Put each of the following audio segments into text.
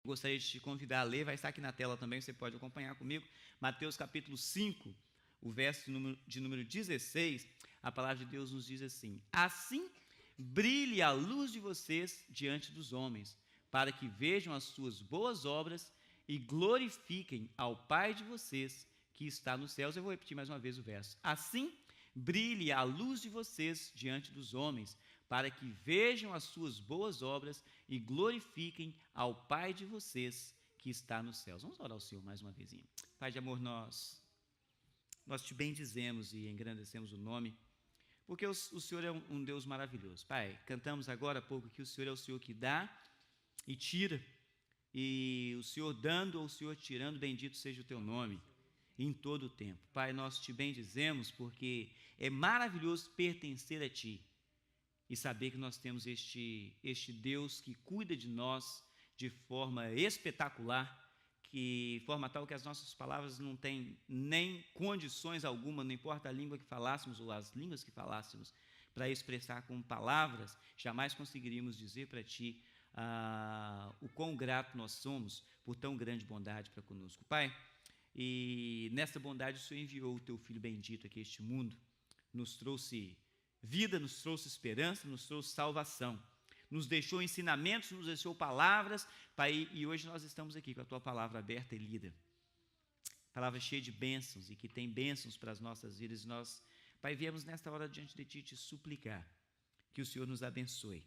gostaria de te convidar a ler, vai estar aqui na tela também, você pode acompanhar comigo. Mateus capítulo 5, o verso de número 16, a palavra de Deus nos diz assim: assim brilhe a luz de vocês diante dos homens, para que vejam as suas boas obras e glorifiquem ao Pai de vocês que está nos céus. Eu vou repetir mais uma vez o verso. Assim brilhe a luz de vocês diante dos homens, para que vejam as suas boas obras e glorifiquem ao Pai de vocês que está nos céus. Vamos orar ao Senhor mais uma vez. Pai de amor, nós te bendizemos e engrandecemos o nome, porque o Senhor é um Deus maravilhoso. Pai, cantamos agora há pouco que o Senhor é o Senhor que dá e tira, e o Senhor dando ou o Senhor tirando, bendito seja o teu nome em todo o tempo. Pai, nós te bendizemos porque é maravilhoso pertencer a Ti e saber que nós temos este Deus que cuida de nós de forma espetacular, que forma tal que as nossas palavras não têm nem condições alguma, não importa a língua que falássemos ou as línguas que falássemos, para expressar com palavras, jamais conseguiríamos dizer para Ti o quão grato nós somos por tão grande bondade para conosco. Pai, e nessa bondade o Senhor enviou o Teu Filho bendito aqui a este mundo, nos trouxe vida, nos trouxe esperança, nos trouxe salvação, nos deixou ensinamentos, nos deixou palavras, Pai, e hoje nós estamos aqui com a Tua palavra aberta e lida, palavra cheia de bênçãos e que tem bênçãos para as nossas vidas. Nós, Pai, viemos nesta hora diante de Ti te suplicar que o Senhor nos abençoe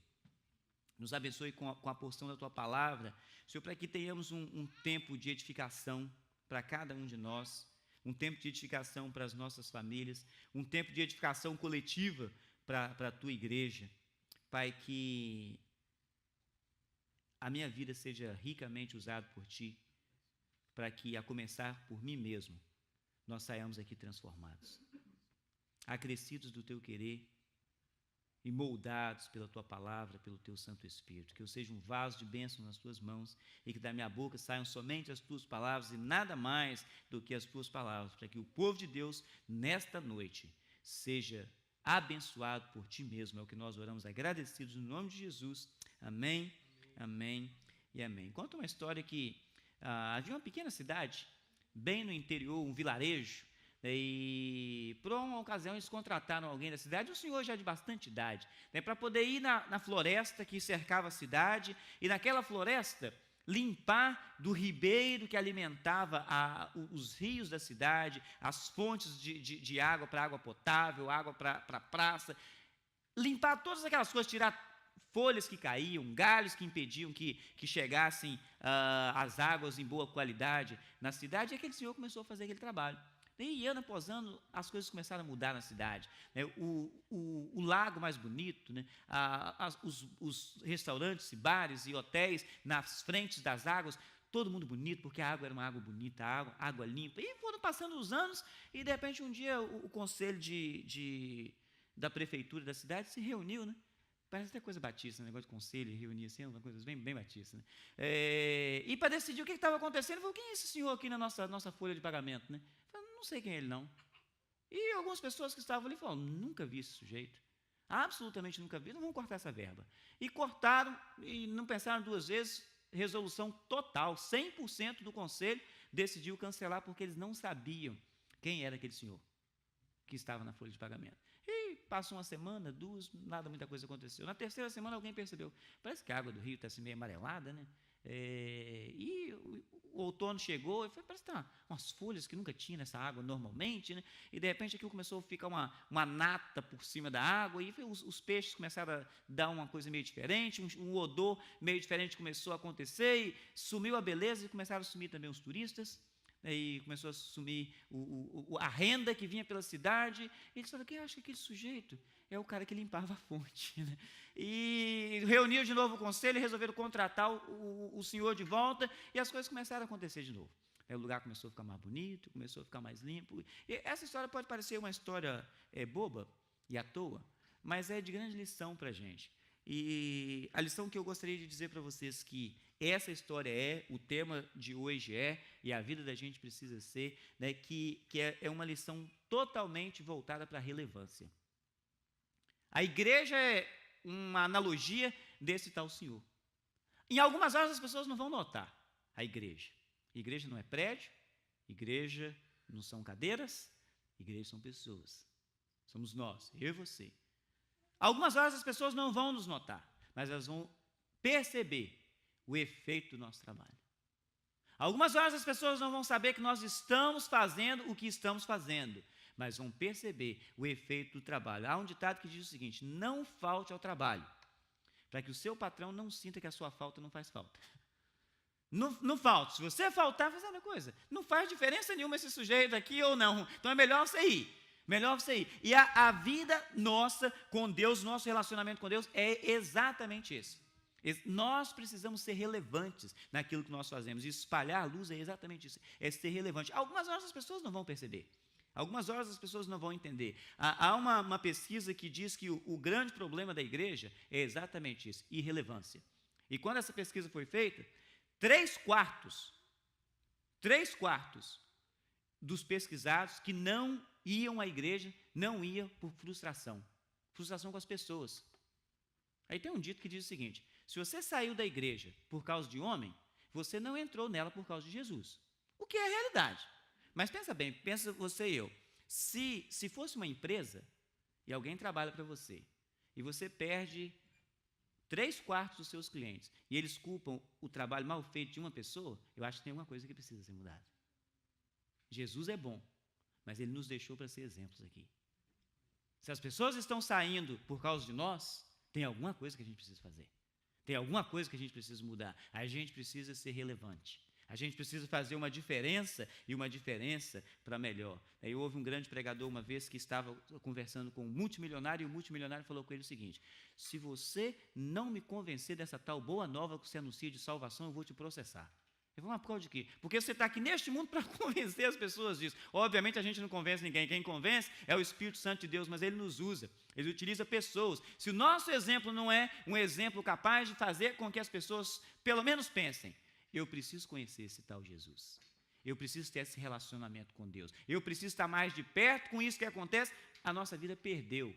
com a porção da Tua palavra, Senhor, para que tenhamos um tempo de edificação para cada um de nós, um tempo de edificação para as nossas famílias, um tempo de edificação coletiva para a Tua igreja. Pai, que a minha vida seja ricamente usada por Ti, para que, a começar por mim mesmo, nós saiamos aqui transformados, acrescidos do Teu querer e moldados pela Tua palavra, pelo Teu Santo Espírito. Que eu seja um vaso de bênção nas Tuas mãos e que da minha boca saiam somente as Tuas palavras e nada mais do que as Tuas palavras, para que o povo de Deus, nesta noite, seja abençoado por Ti mesmo. É o que nós oramos agradecidos no nome de Jesus. Amém, amém e amém. Conta uma história que havia uma pequena cidade, bem no interior, um vilarejo, e por uma ocasião eles contrataram alguém da cidade, um senhor já de bastante idade, para poder ir na floresta que cercava a cidade, e naquela floresta limpar do ribeiro que alimentava os rios da cidade, as fontes de água para água potável, água para a praça, limpar todas aquelas coisas, tirar folhas que caíam, galhos que impediam que chegassem as águas em boa qualidade na cidade. E aquele senhor começou a fazer aquele trabalho. E ano após ano, as coisas começaram a mudar na cidade. O lago mais bonito, os restaurantes, bares e hotéis nas frentes das águas, todo mundo bonito, porque a água era uma água bonita, água limpa. E foram passando os anos, e de repente um dia o conselho da prefeitura da cidade se reuniu, Parece até coisa batista, negócio de conselho, reunir assim, uma coisa bem, bem batista, e para decidir o que estava acontecendo, falou: quem é esse senhor aqui na nossa folha de pagamento, Falei: não sei quem é ele, não. E algumas pessoas que estavam ali falaram: nunca vi esse sujeito, absolutamente nunca vi, não vamos cortar essa verba. E cortaram, e não pensaram duas vezes, resolução total, 100% do conselho decidiu cancelar, porque eles não sabiam quem era aquele senhor que estava na folha de pagamento. E passou uma semana, duas, nada, muita coisa aconteceu. Na terceira semana alguém percebeu: parece que a água do rio está assim meio amarelada, E o outono chegou, e parece que tem umas folhas que nunca tinha nessa água normalmente, E de repente aquilo começou a ficar uma nata por cima da água, e os peixes começaram a dar uma coisa meio diferente, um odor meio diferente começou a acontecer, e sumiu a beleza, e começaram a sumir também os turistas. E começou a sumir a renda que vinha pela cidade. E eles falaram: quem acha que aquele sujeito é o cara que limpava a fonte? E reuniu de novo o conselho e resolveram contratar o senhor de volta, e as coisas começaram a acontecer de novo. O lugar começou a ficar mais bonito, começou a ficar mais limpo. E essa história pode parecer uma história boba e à toa, mas é de grande lição para a gente. E a lição que eu gostaria de dizer para vocês, que essa história o tema de hoje e a vida da gente precisa ser, que é uma lição totalmente voltada para a relevância. A igreja é uma analogia desse tal senhor. Em algumas horas as pessoas não vão notar, a igreja. Igreja não é prédio, igreja não são cadeiras, igreja são pessoas. Somos nós, eu e você. Algumas horas as pessoas não vão nos notar, mas elas vão perceber o efeito do nosso trabalho. Algumas horas as pessoas não vão saber que nós estamos fazendo o que estamos fazendo, mas vão perceber o efeito do trabalho. Há um ditado que diz o seguinte: não falte ao trabalho, para que o seu patrão não sinta que a sua falta não faz falta. Não falte. Se você faltar, faz a mesma coisa. Não faz diferença nenhuma esse sujeito aqui ou não. Então é melhor você ir. Melhor você ir. E a vida nossa com Deus, nosso relacionamento com Deus é exatamente esse. Nós precisamos ser relevantes naquilo que nós fazemos. E espalhar a luz é exatamente isso. É ser relevante. Algumas horas as pessoas não vão perceber. Algumas horas as pessoas não vão entender. Há uma pesquisa que diz que o grande problema da igreja é exatamente isso, irrelevância. E quando essa pesquisa foi feita, 3/4 dos pesquisados que não iam à igreja, não iam por frustração. Frustração com as pessoas. Aí tem um dito que diz o seguinte: se você saiu da igreja por causa de homem, você não entrou nela por causa de Jesus. O que é a realidade. Mas pensa bem, pensa você e eu. Se fosse uma empresa e alguém trabalha para você e você perde 3/4 dos seus clientes e eles culpam o trabalho mal feito de uma pessoa, eu acho que tem alguma coisa que precisa ser mudada. Jesus é bom, mas ele nos deixou para ser exemplos aqui. Se as pessoas estão saindo por causa de nós, tem alguma coisa que a gente precisa fazer. Tem alguma coisa que a gente precisa mudar. A gente precisa ser relevante. A gente precisa fazer uma diferença, e uma diferença para melhor. Aí houve um grande pregador uma vez que estava conversando com um multimilionário, e o multimilionário falou com ele o seguinte: se você não me convencer dessa tal boa nova que você anuncia de salvação, eu vou te processar. Eu vou, mas por causa de quê? Porque você está aqui neste mundo para convencer as pessoas disso. Obviamente a gente não convence ninguém. Quem convence é o Espírito Santo de Deus, mas ele nos usa. Ele utiliza pessoas. Se o nosso exemplo não é um exemplo capaz de fazer com que as pessoas pelo menos pensem: eu preciso conhecer esse tal Jesus. Eu preciso ter esse relacionamento com Deus. Eu preciso estar mais de perto com isso que acontece. A nossa vida perdeu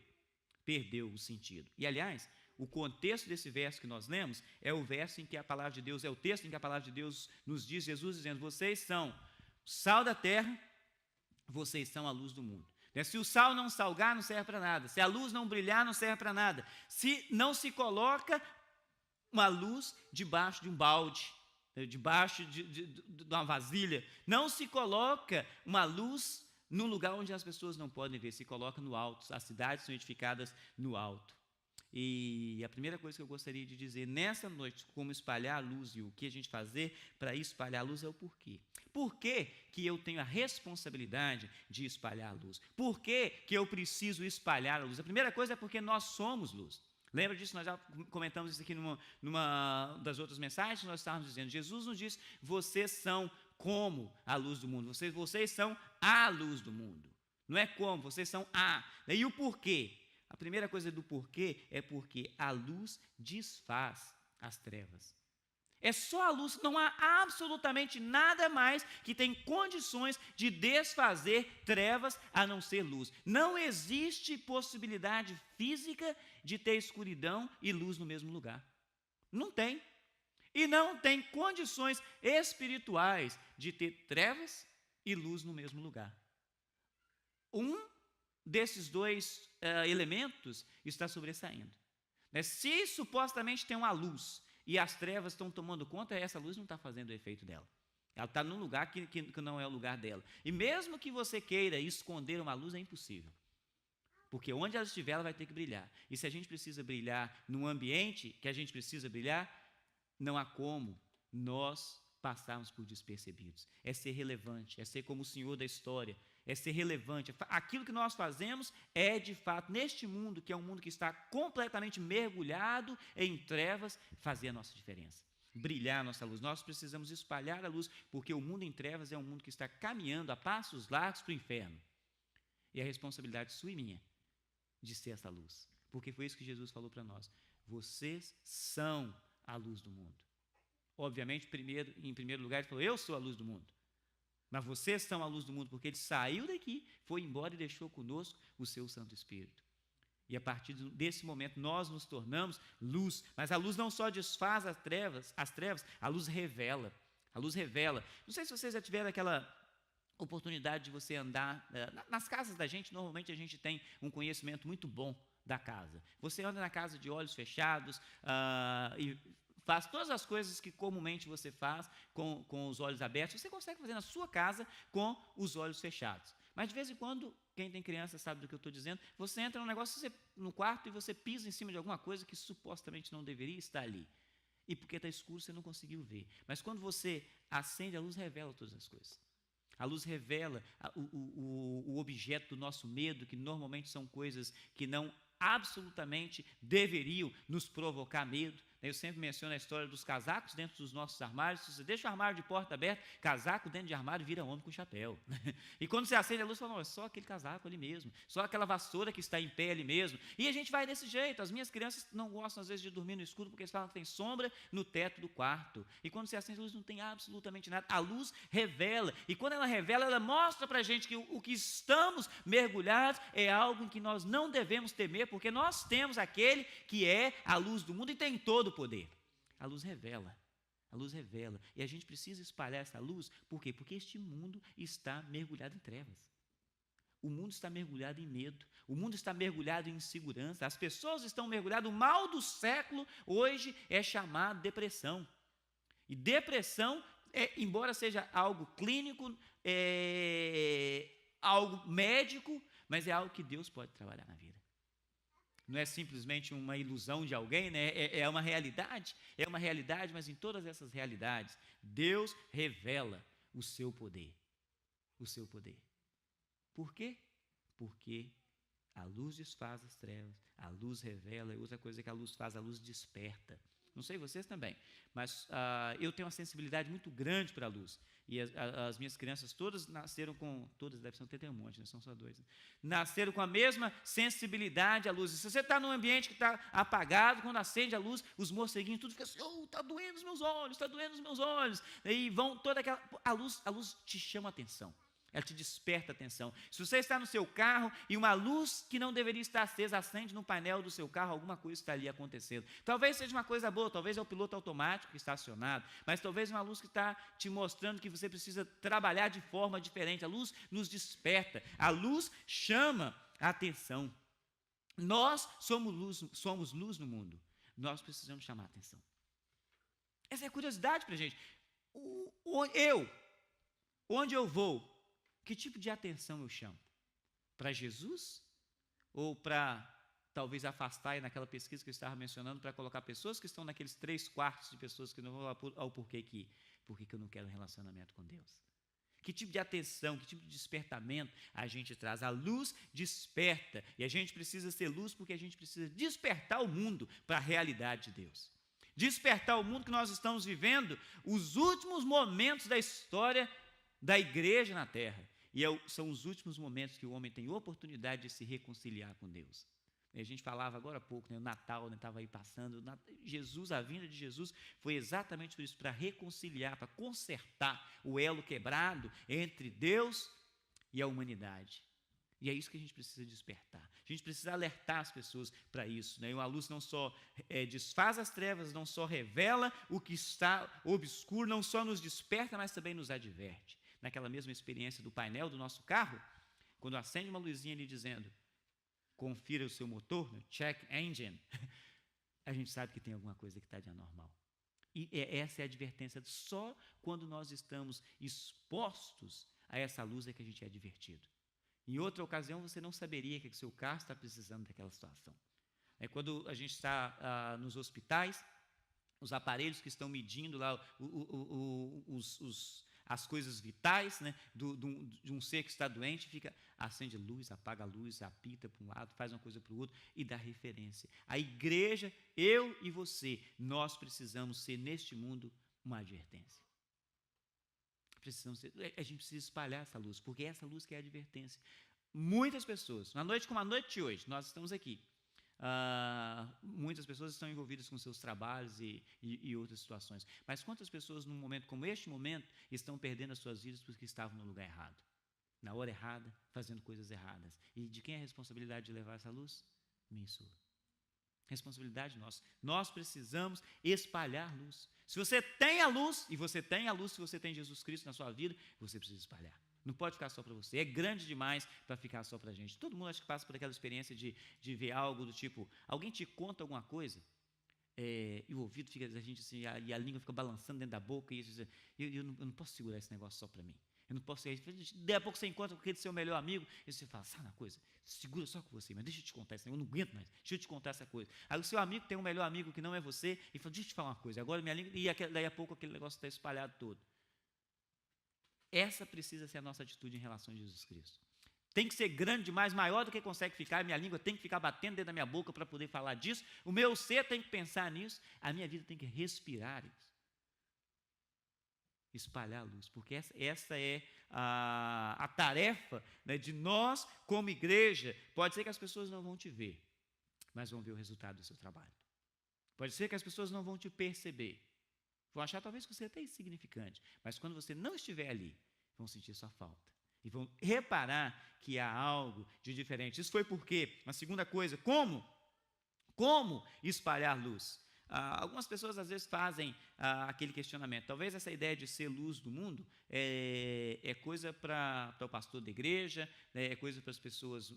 o sentido. E, aliás, o contexto desse verso que nós lemos é o verso em que a palavra de Deus, é o texto em que a palavra de Deus nos diz, Jesus dizendo: vocês são o sal da terra, vocês são a luz do mundo. Se o sal não salgar, não serve para nada. Se a luz não brilhar, não serve para nada. Se não se coloca uma luz debaixo de um balde, debaixo de uma vasilha, não se coloca uma luz num lugar onde as pessoas não podem ver, se coloca no alto. As cidades são edificadas no alto. E a primeira coisa que eu gostaria de dizer nessa noite, como espalhar a luz e o que a gente fazer para espalhar a luz, é o porquê. Por que que eu tenho a responsabilidade de espalhar a luz? Por que que eu preciso espalhar a luz? A primeira coisa é porque nós somos luz. Lembra disso? Nós já comentamos isso aqui numa das outras mensagens. Nós estávamos dizendo: Jesus nos diz: vocês são como a luz do mundo. Vocês são a luz do mundo. Não é como, vocês são a. E o porquê? A primeira coisa do porquê é porque a luz desfaz as trevas. É só a luz, não há absolutamente nada mais que tem condições de desfazer trevas a não ser luz. Não existe possibilidade física de ter escuridão e luz no mesmo lugar. Não tem. E não tem condições espirituais de ter trevas e luz no mesmo lugar. Um desses dois elementos está sobressaindo. Se supostamente tem uma luz e as trevas estão tomando conta, essa luz não está fazendo o efeito dela. Ela está num lugar que não é o lugar dela. E mesmo que você queira esconder uma luz, é impossível. Porque onde ela estiver, ela vai ter que brilhar. E se a gente precisa brilhar num ambiente que a gente precisa brilhar, não há como nós passarmos por despercebidos. É ser relevante, é ser como o Senhor da história, é ser relevante. Aquilo que nós fazemos é, de fato, neste mundo, que é um mundo que está completamente mergulhado em trevas, fazer a nossa diferença. Brilhar a nossa luz. Nós precisamos espalhar a luz, porque o mundo em trevas é um mundo que está caminhando a passos largos para o inferno. E a responsabilidade sua e minha de ser essa luz. Porque foi isso que Jesus falou para nós. Vocês são a luz do mundo. Obviamente, em primeiro lugar, ele falou: eu sou a luz do mundo. Mas vocês são a luz do mundo, porque ele saiu daqui, foi embora e deixou conosco o seu Santo Espírito. E a partir desse momento nós nos tornamos luz. Mas a luz não só desfaz as trevas, a luz revela. A luz revela. Não sei se vocês já tiveram aquela oportunidade de você andar nas casas da gente. Normalmente a gente tem um conhecimento muito bom da casa. Você anda na casa de olhos fechados e faz todas as coisas que comumente você faz com os olhos abertos. Você consegue fazer na sua casa com os olhos fechados. Mas de vez em quando, quem tem criança sabe do que eu estou dizendo, você entra no quarto e você pisa em cima de alguma coisa que supostamente não deveria estar ali. E porque está escuro você não conseguiu ver. Mas quando você acende, a luz revela todas as coisas. A luz revela o objeto do nosso medo, que normalmente são coisas que não absolutamente deveriam nos provocar medo. Eu sempre menciono a história dos casacos dentro dos nossos armários. Se você deixa o armário de porta aberta, casaco dentro de armário vira homem com chapéu. E quando você acende a luz, você fala, não, é só aquele casaco ali mesmo, só aquela vassoura que está em pé ali mesmo. E a gente vai desse jeito. As minhas crianças não gostam às vezes de dormir no escuro, porque eles falam que tem sombra no teto do quarto. E quando você acende a luz, não tem absolutamente nada. A luz revela. E quando ela revela, ela mostra para a gente que o que estamos mergulhados é algo em que nós não devemos temer, porque nós temos aquele que é a luz do mundo e tem todo o poder. A luz revela. A luz revela. E a gente precisa espalhar essa luz. Por quê? Porque este mundo está mergulhado em trevas. O mundo está mergulhado em medo. O mundo está mergulhado em insegurança. As pessoas estão mergulhadas. O mal do século hoje é chamado depressão. E depressão, embora seja algo clínico, algo médico, mas é algo que Deus pode trabalhar na vida. Não é simplesmente uma ilusão de alguém, né? É uma realidade, mas em todas essas realidades, Deus revela o seu poder. O seu poder. Por quê? Porque a luz desfaz as trevas, a luz revela, e outra coisa que a luz faz, a luz desperta. Não sei vocês também, mas eu tenho uma sensibilidade muito grande para a luz. E as minhas crianças todas nasceram com... Todas, deve ser ter um monte, não são só dois. Né? Nasceram com a mesma sensibilidade à luz. E se você está num ambiente que está apagado, quando acende a luz, os morceguinhos tudo ficam assim, está doendo os meus olhos, está doendo os meus olhos. E vão toda aquela... A luz te chama a atenção. Ela te desperta a atenção. Se você está no seu carro e uma luz que não deveria estar acesa acende no painel do seu carro, alguma coisa está ali acontecendo. Talvez seja uma coisa boa, talvez é o piloto automático que está acionado, mas talvez uma luz que está te mostrando que você precisa trabalhar de forma diferente. A luz nos desperta, a luz chama a atenção. Nós somos luz no mundo. Nós precisamos chamar a atenção. Essa é a curiosidade para a gente. Onde eu vou, que tipo de atenção eu chamo? Para Jesus? Ou para, talvez, afastar, naquela pesquisa que eu estava mencionando, para colocar pessoas que estão naqueles 3/4 de pessoas que não vão lá ao porquê que eu não quero um relacionamento com Deus? Que tipo de atenção, que tipo de despertamento a gente traz? A luz desperta, e a gente precisa ser luz porque a gente precisa despertar o mundo para a realidade de Deus. Despertar o mundo que nós estamos vivendo, os últimos momentos da história da igreja na terra. E são os últimos momentos que o homem tem oportunidade de se reconciliar com Deus. A gente falava agora há pouco, né, o Natal estava aí passando. Jesus, a vinda de Jesus foi exatamente por isso, para reconciliar, para consertar o elo quebrado entre Deus e a humanidade. E é isso que a gente precisa despertar. A gente precisa alertar as pessoas para isso. Né? A luz não só desfaz as trevas, não só revela o que está obscuro, não só nos desperta, mas também nos adverte. Naquela mesma experiência do painel do nosso carro, quando acende uma luzinha ali dizendo, confira o seu motor, check engine, a gente sabe que tem alguma coisa que está de anormal. E essa é a advertência. Só quando nós estamos expostos a essa luz é que a gente é advertido. Em outra ocasião, você não saberia que o seu carro está precisando daquela situação. Quando a gente está nos hospitais, os aparelhos que estão medindo lá as coisas vitais, né, de um ser que está doente, acende luz, apaga a luz, apita para um lado, faz uma coisa para o outro e dá referência. A igreja, eu e você, nós precisamos ser neste mundo uma advertência. A gente precisa espalhar essa luz, porque é essa luz que é a advertência. Muitas pessoas, uma noite como a noite de hoje, nós estamos aqui. Muitas pessoas estão envolvidas com seus trabalhos e outras situações. Mas quantas pessoas, num momento como este momento, estão perdendo as suas vidas porque estavam no lugar errado, na hora errada, fazendo coisas erradas? E de quem é a responsabilidade de levar essa luz? Minha e sua. Responsabilidade nossa. Nós precisamos espalhar luz. Se você tem a luz, e você tem a luz, se você tem Jesus Cristo na sua vida, você precisa espalhar. Não pode ficar só para você. É grande demais para ficar só para a gente. Todo mundo acho que passa por aquela experiência de ver algo do tipo, alguém te conta alguma coisa, e o ouvido fica, a gente assim, e a língua fica balançando dentro da boca, e eu não posso segurar esse negócio só para mim. Eu não posso ser. Daqui a pouco você encontra com aquele seu melhor amigo, e você fala, sabe uma coisa? Segura só com você, mas deixa eu te contar esse negócio, eu não aguento mais, deixa eu te contar essa coisa. Aí o seu amigo tem um melhor amigo que não é você, e fala, deixa eu te falar uma coisa, agora minha língua, e daí a pouco aquele negócio está espalhado todo. Essa precisa ser a nossa atitude em relação a Jesus Cristo. Tem que ser grande demais, maior do que consegue ficar, minha língua tem que ficar batendo dentro da minha boca para poder falar disso, o meu ser tem que pensar nisso, a minha vida tem que respirar isso. Espalhar a luz, porque essa é a tarefa, né, de nós como igreja. Pode ser que as pessoas não vão te ver, mas vão ver o resultado do seu trabalho. Pode ser que as pessoas não vão te perceber, vão achar talvez que você é até insignificante, mas quando você não estiver ali, vão sentir sua falta e vão reparar que há algo de diferente. Isso foi porque, uma segunda coisa, como espalhar luz? Algumas pessoas às vezes fazem aquele questionamento, talvez essa ideia de ser luz do mundo é coisa para o pastor da igreja, né, é coisa para as pessoas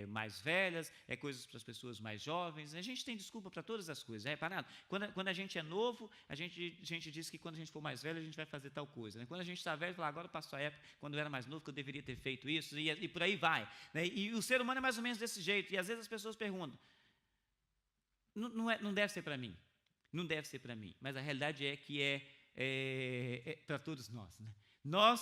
mais velhas, é coisa para as pessoas mais jovens. A gente tem desculpa para todas as coisas, reparado? Quando a gente é novo, a gente diz que quando a gente for mais velho a gente vai fazer tal coisa, né? Quando a gente está velho, fala, agora passou a época, quando eu era mais novo, que eu deveria ter feito isso, e por aí vai, né? E o ser humano é mais ou menos desse jeito, e às vezes as pessoas perguntam, não deve ser para mim. Não deve ser para mim, mas a realidade é que é para todos nós, né? Nós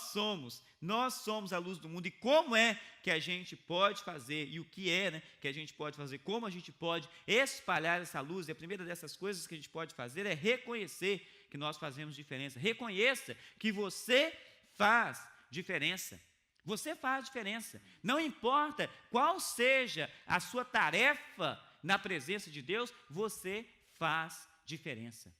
somos a luz do mundo, e como é que a gente pode fazer, e o que é, né, que a gente pode fazer, como a gente pode espalhar essa luz. E a primeira dessas coisas que a gente pode fazer é reconhecer que nós fazemos diferença. Reconheça que você faz diferença. Você faz diferença. Não importa qual seja a sua tarefa na presença de Deus, você faz diferença.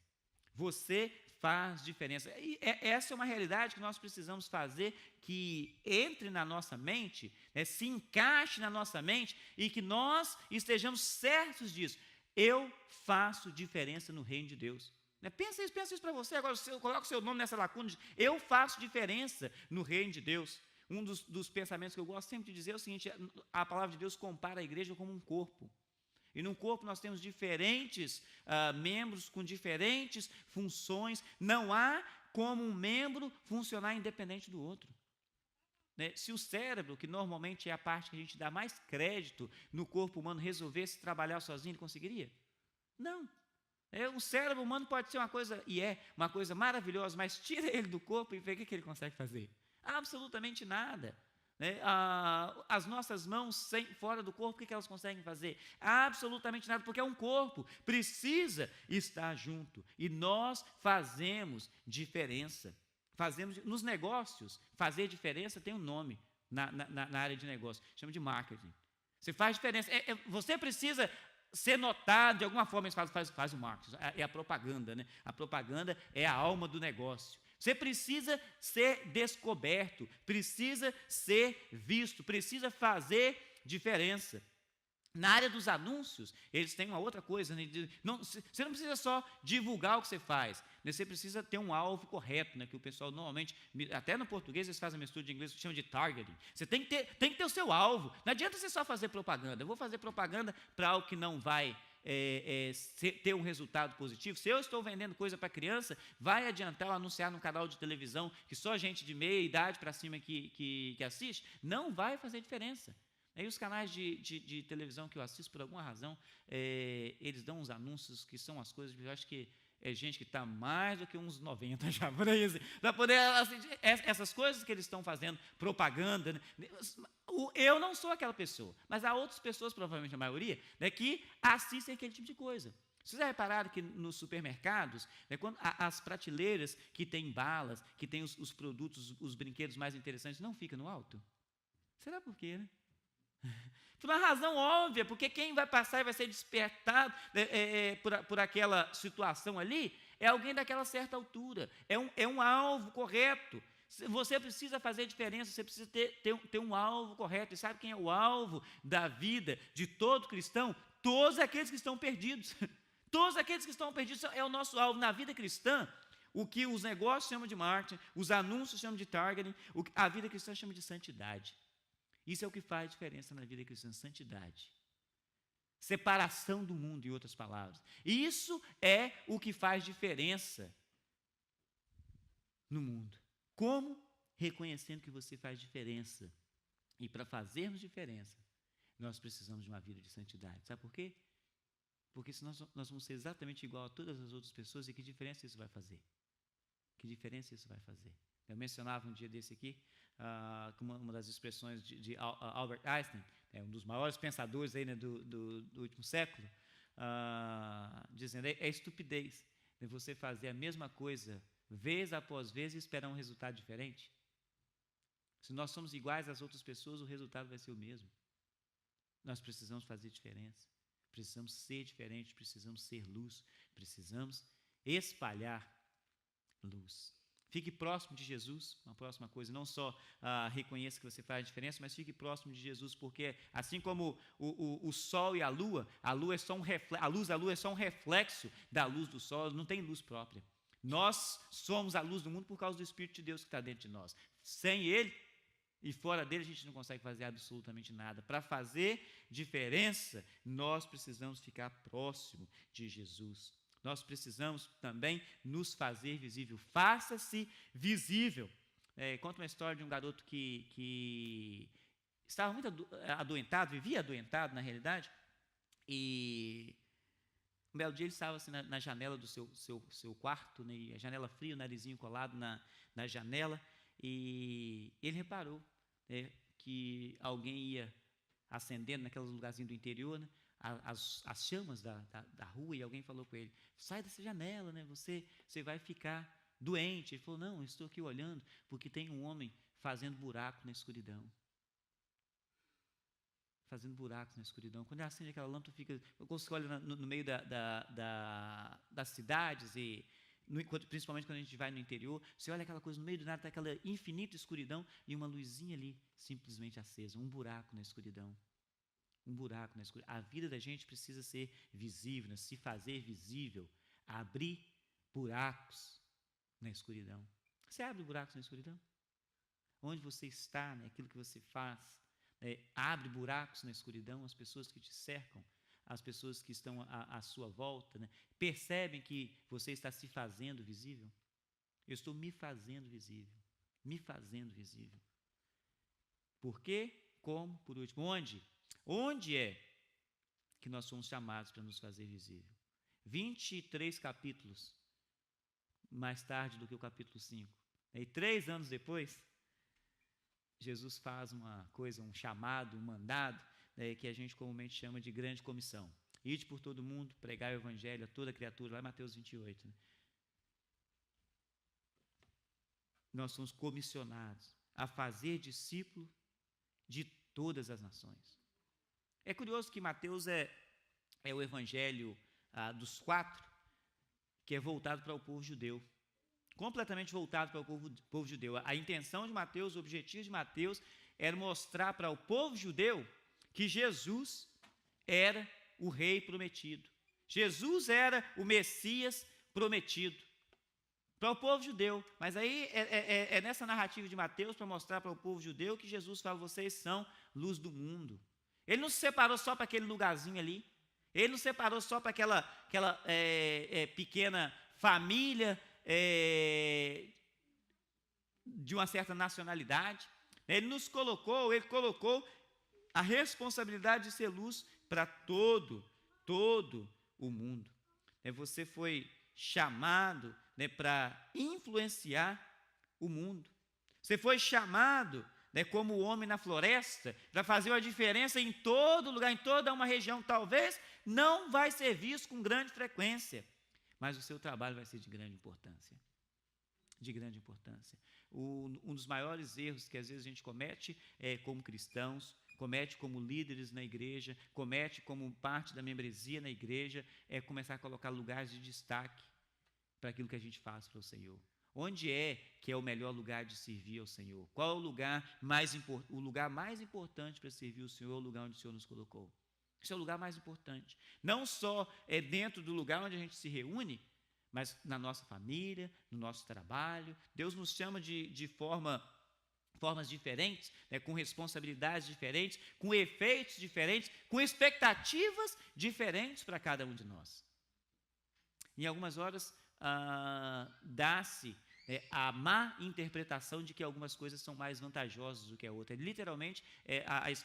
Você faz diferença. E essa é uma realidade que nós precisamos fazer que entre na nossa mente, né, se encaixe na nossa mente, e que nós estejamos certos disso. Eu faço diferença no reino de Deus. Né? Pensa isso para você. Agora, coloca o seu nome nessa lacuna. Eu faço diferença no reino de Deus. Um dos pensamentos que eu gosto sempre de dizer é o seguinte: a palavra de Deus compara a igreja como um corpo. E num corpo nós temos diferentes membros com diferentes funções. Não há como um membro funcionar independente do outro. Né? Se o cérebro, que normalmente é a parte que a gente dá mais crédito no corpo humano, resolvesse trabalhar sozinho, ele conseguiria? Não. O cérebro humano pode ser uma coisa, e é uma coisa maravilhosa, mas tira ele do corpo e vê o que ele consegue fazer. Absolutamente nada. Né? As nossas mãos fora do corpo, o que elas conseguem fazer? Absolutamente nada, porque é um corpo, precisa estar junto, e nós fazemos diferença. Nos negócios, fazer diferença tem um nome na área de negócio, chama de marketing. Você faz diferença, você precisa ser notado de alguma forma, faz o marketing, é a propaganda, né? A propaganda é a alma do negócio. Você precisa ser descoberto, precisa ser visto, precisa fazer diferença. Na área dos anúncios, eles têm uma outra coisa, né? Você não precisa só divulgar o que você faz, né? Você precisa ter um alvo correto, né? Que o pessoal normalmente, até no português eles fazem uma mistura de inglês que chama de targeting. Você tem que ter o seu alvo. Não adianta você só fazer propaganda. Eu vou fazer propaganda para algo que não vai ter um resultado positivo. Se eu estou vendendo coisa para criança, vai adiantar eu anunciar num canal de televisão que só gente de meia idade para cima que assiste? Não vai fazer diferença. Aí os canais de televisão que eu assisto, por alguma razão, eles dão uns anúncios que são as coisas, eu acho que é gente que está mais do que uns 90 já, para poder assistir essas coisas que eles estão fazendo, propaganda. Né? Eu não sou aquela pessoa, mas há outras pessoas, provavelmente a maioria, né, que assistem aquele tipo de coisa. Vocês já repararam que nos supermercados, né, quando as prateleiras que têm balas, que têm os produtos, os brinquedos mais interessantes, não ficam no alto? Será por quê, né? Por uma razão óbvia, porque quem vai passar e vai ser despertado por aquela situação ali é alguém daquela certa altura, é um alvo correto. Você precisa fazer diferença, você precisa ter um alvo correto. E sabe quem é o alvo da vida de todo cristão? todos aqueles que estão perdidos. Todos aqueles que estão perdidos é o nosso alvo. Na vida cristã, o que os negócios chamam de marketing, os anúncios chamam de targeting, a vida cristã chama de santidade. Isso é o que faz diferença na vida cristã, santidade. Separação do mundo, em outras palavras. E isso é o que faz diferença no mundo. Como? Reconhecendo que você faz diferença. E para fazermos diferença, nós precisamos de uma vida de santidade. Sabe por quê? Porque senão nós vamos ser exatamente igual a todas as outras pessoas, e que diferença isso vai fazer? Que diferença isso vai fazer? Eu mencionava um dia desse aqui, uma das expressões de Albert Einstein, um dos maiores pensadores aí, né, do último século, dizendo, é estupidez você fazer a mesma coisa vez após vez e esperar um resultado diferente. Se nós somos iguais às outras pessoas, o resultado vai ser o mesmo. Nós precisamos fazer diferença, precisamos ser diferentes, precisamos ser luz, precisamos espalhar luz. Fique próximo de Jesus, uma próxima coisa, não só reconheça que você faz a diferença, mas fique próximo de Jesus, porque assim como o sol e a luz é só a luz da lua é só um reflexo da luz do sol, não tem luz própria. Nós somos a luz do mundo por causa do Espírito de Deus que está dentro de nós. Sem Ele e fora dele a gente não consegue fazer absolutamente nada. Para fazer diferença, nós precisamos ficar próximo de Jesus. Nós precisamos também nos fazer visível. Faça-se visível. Conta uma história de um garoto que estava muito adoentado, vivia adoentado na realidade, e um belo dia ele estava assim, na janela do seu quarto, né, a janela fria, o narizinho colado na janela, e ele reparou que alguém ia acendendo naqueles lugarzinhos do interior, né, as chamas da rua, e alguém falou com ele, sai dessa janela, né, você vai ficar doente. Ele falou, não, eu estou aqui olhando, porque tem um homem fazendo buraco na escuridão. Fazendo buracos na escuridão. Quando ele acende aquela lâmpada, você olha no meio das cidades, principalmente quando a gente vai no interior, você olha aquela coisa no meio do nada, está aquela infinita escuridão, e uma luzinha ali, simplesmente acesa, um buraco na escuridão. Um buraco na escuridão. A vida da gente precisa ser visível, né? Se fazer visível, abrir buracos na escuridão. Você abre buracos na escuridão? Onde você está, né? Aquilo que você faz, abre buracos na escuridão. As pessoas que te cercam, as pessoas que estão à sua volta, né, percebem que você está se fazendo visível? Eu estou me fazendo visível. Me fazendo visível. Por quê? Como? Por último, onde? Onde é que nós somos chamados para nos fazer visível? 23 capítulos mais tarde do que o capítulo 5. E 3 anos depois, Jesus faz uma coisa, um chamado, um mandado, que a gente comumente chama de grande comissão. Ide por todo mundo, pregar o evangelho a toda criatura, lá em Mateus 28. Né? Nós somos comissionados a fazer discípulo de todas as nações. É curioso que Mateus é o evangelho dos 4 que é voltado para o povo judeu. Completamente voltado para o povo judeu. A intenção de Mateus, o objetivo de Mateus era mostrar para o povo judeu que Jesus era o rei prometido. Jesus era o Messias prometido para o povo judeu. Mas aí é nessa narrativa de Mateus para mostrar para o povo judeu que Jesus fala, vocês são luz do mundo. Ele não se separou só para aquele lugarzinho ali. Ele não se separou só para aquela pequena família de uma certa nacionalidade. Ele colocou a responsabilidade de ser luz para todo o mundo. Você foi chamado, né, para influenciar o mundo. Você foi chamado, né, como o homem na floresta, para fazer uma diferença em todo lugar, em toda uma região. Talvez não vai ser visto com grande frequência, mas o seu trabalho vai ser de grande importância. De grande importância. Um dos maiores erros que às vezes a gente comete como cristãos, comete como líderes na igreja, comete como parte da membresia na igreja, é começar a colocar lugares de destaque para aquilo que a gente faz para o Senhor. Onde é que é o melhor lugar de servir ao Senhor? Qual é o lugar mais importante para servir o Senhor, o lugar onde o Senhor nos colocou? Esse é o lugar mais importante. Não só é dentro do lugar onde a gente se reúne, mas na nossa família, no nosso trabalho. Deus nos chama de formas diferentes, né, com responsabilidades diferentes, com efeitos diferentes, com expectativas diferentes para cada um de nós. Em algumas horas, dá-se a má interpretação de que algumas coisas são mais vantajosas do que a outra. Literalmente,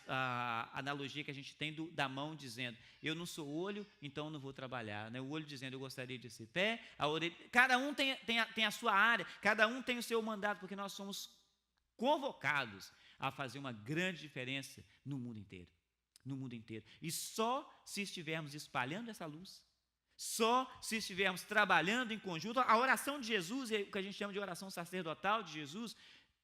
a analogia que a gente tem da mão dizendo, eu não sou olho, então não vou trabalhar. Né? O olho dizendo, eu gostaria de ser pé, a orelha, cada um tem a sua área, cada um tem o seu mandato, porque nós somos convocados a fazer uma grande diferença no mundo inteiro. No mundo inteiro. E só se estivermos espalhando essa luz, só se estivermos trabalhando em conjunto, a oração de Jesus, o que a gente chama de oração sacerdotal de Jesus,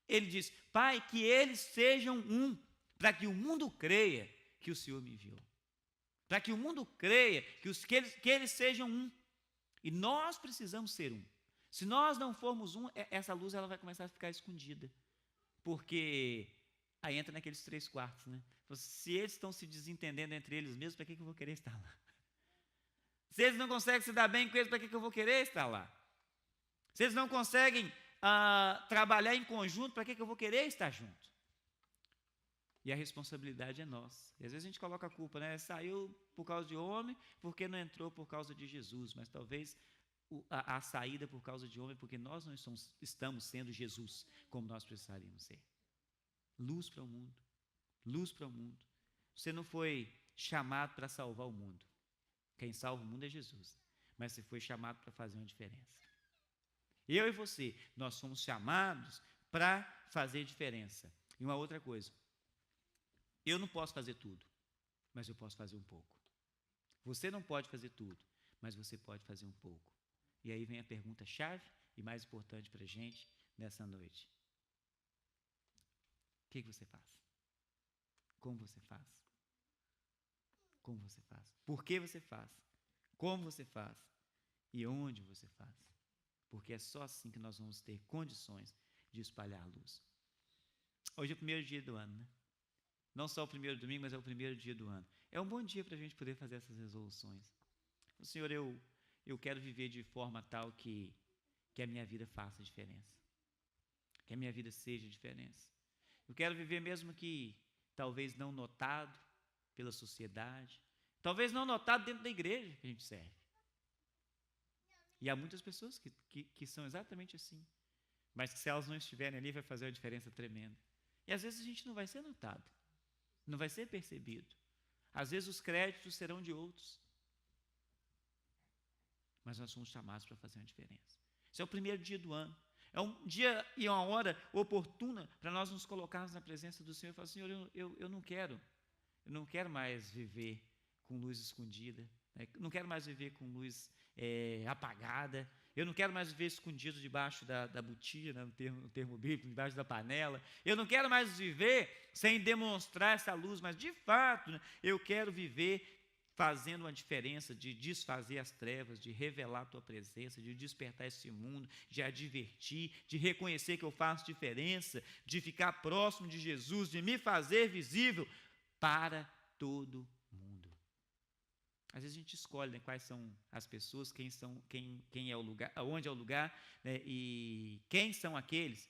ele diz, Pai, que eles sejam um, para que o mundo creia que o Senhor me enviou. Para que o mundo creia que eles sejam um. E nós precisamos ser um. Se nós não formos um, essa luz ela vai começar a ficar escondida. Porque aí entra naqueles 3/4, né? Se eles estão se desentendendo entre eles mesmos, para que eu vou querer estar lá? Se eles não conseguem se dar bem com eles, para que eu vou querer estar lá? Se eles não conseguem trabalhar em conjunto, para que eu vou querer estar junto? E a responsabilidade é nossa. E às vezes a gente coloca a culpa, né? Saiu por causa de homem, porque não entrou por causa de Jesus. Mas talvez a saída por causa de homem, porque nós não estamos sendo Jesus, como nós precisaríamos ser. Luz para o mundo. Luz para o mundo. Você não foi chamado para salvar o mundo. Quem salva o mundo é Jesus. Mas você foi chamado para fazer uma diferença. Eu e você, nós fomos chamados para fazer diferença. E uma outra coisa. Eu não posso fazer tudo, mas eu posso fazer um pouco. Você não pode fazer tudo, mas você pode fazer um pouco. E aí vem a pergunta-chave e mais importante para a gente nessa noite. O que você faz? Como você faz? Como você faz? Por que você faz? Como você faz? E onde você faz? Porque é só assim que nós vamos ter condições de espalhar a luz. Hoje é o primeiro dia do ano, né? Não só o primeiro domingo, mas é o primeiro dia do ano. É um bom dia para a gente poder fazer essas resoluções. Senhor, eu quero viver de forma tal que a minha vida faça diferença. Que a minha vida seja diferença. Eu quero viver mesmo que talvez não notado pela sociedade, talvez não notado dentro da igreja que a gente serve. E há muitas pessoas que são exatamente assim, mas que se elas não estiverem ali vai fazer uma diferença tremenda. E às vezes a gente não vai ser notado, não vai ser percebido. Às vezes os créditos serão de outros. Mas nós somos chamados para fazer uma diferença. Esse é o primeiro dia do ano. É um dia e uma hora oportuna para nós nos colocarmos na presença do Senhor e falar, Senhor, eu não quero mais viver com luz escondida, né? Não quero mais viver com luz apagada, eu não quero mais viver escondido debaixo da botia, né, no termo bíblico, debaixo da panela, eu não quero mais viver sem demonstrar essa luz, mas de fato, né, eu quero viver fazendo uma diferença, de desfazer as trevas, de revelar a tua presença, de despertar esse mundo, de advertir, de reconhecer que eu faço diferença, de ficar próximo de Jesus, de me fazer visível para todo mundo. Às vezes a gente escolhe, né, quais são as pessoas, quem é o lugar, onde é o lugar, né, e quem são aqueles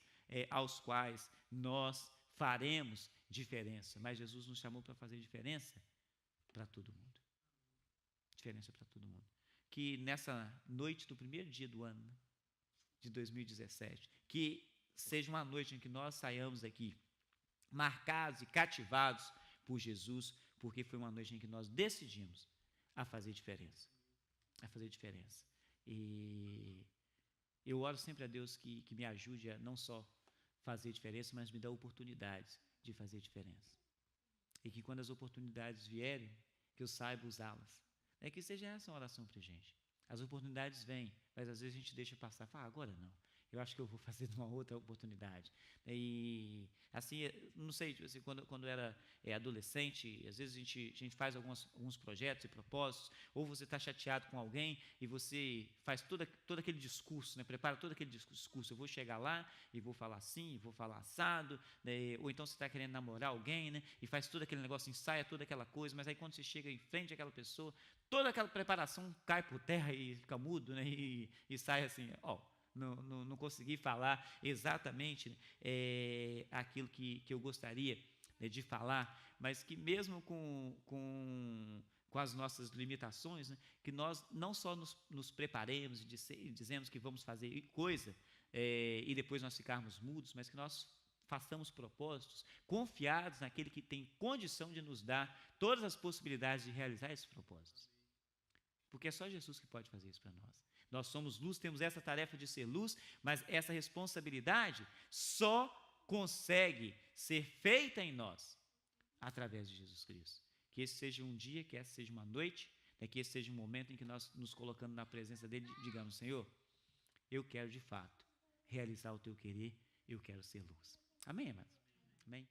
aos quais nós faremos diferença. Mas Jesus nos chamou para fazer diferença para todo mundo. Diferença para todo mundo. Que nessa noite do primeiro dia do ano, né, de 2017, que seja uma noite em que nós saiamos aqui marcados e cativados por Jesus, porque foi uma noite em que nós decidimos a fazer diferença. A fazer diferença. E eu oro sempre a Deus que me ajude a não só fazer diferença, mas me dá oportunidades de fazer diferença. E que quando as oportunidades vierem, que eu saiba usá-las. Que seja essa uma oração para a gente. As oportunidades vêm, mas às vezes a gente deixa passar. Fala, agora não. eu acho que eu vou fazer numa outra oportunidade. E, assim, não sei, tipo assim, quando eu era adolescente, às vezes a gente faz alguns projetos e propósitos, ou você está chateado com alguém e você faz todo aquele discurso, né, prepara todo aquele discurso, eu vou chegar lá e vou falar assim, vou falar assado, né, ou então você está querendo namorar alguém, né, e faz todo aquele negócio, ensaia toda aquela coisa, mas aí quando você chega em frente àquela pessoa, toda aquela preparação cai por terra e fica mudo, né, e sai assim, ó, não consegui falar exatamente aquilo que eu gostaria, né, de falar, mas que mesmo com as nossas limitações, né, que nós não só nos preparemos e dizemos que vamos fazer coisa, e depois nós ficarmos mudos, mas que nós façamos propósitos confiados naquele que tem condição de nos dar todas as possibilidades de realizar esses propósitos. Porque é só Jesus que pode fazer isso para nós. Nós somos luz, temos essa tarefa de ser luz, mas essa responsabilidade só consegue ser feita em nós através de Jesus Cristo. Que esse seja um dia, que essa seja uma noite, que esse seja um momento em que nós nos colocando na presença dele, digamos, Senhor, eu quero de fato realizar o teu querer, eu quero ser luz. Amém, amados? Amém?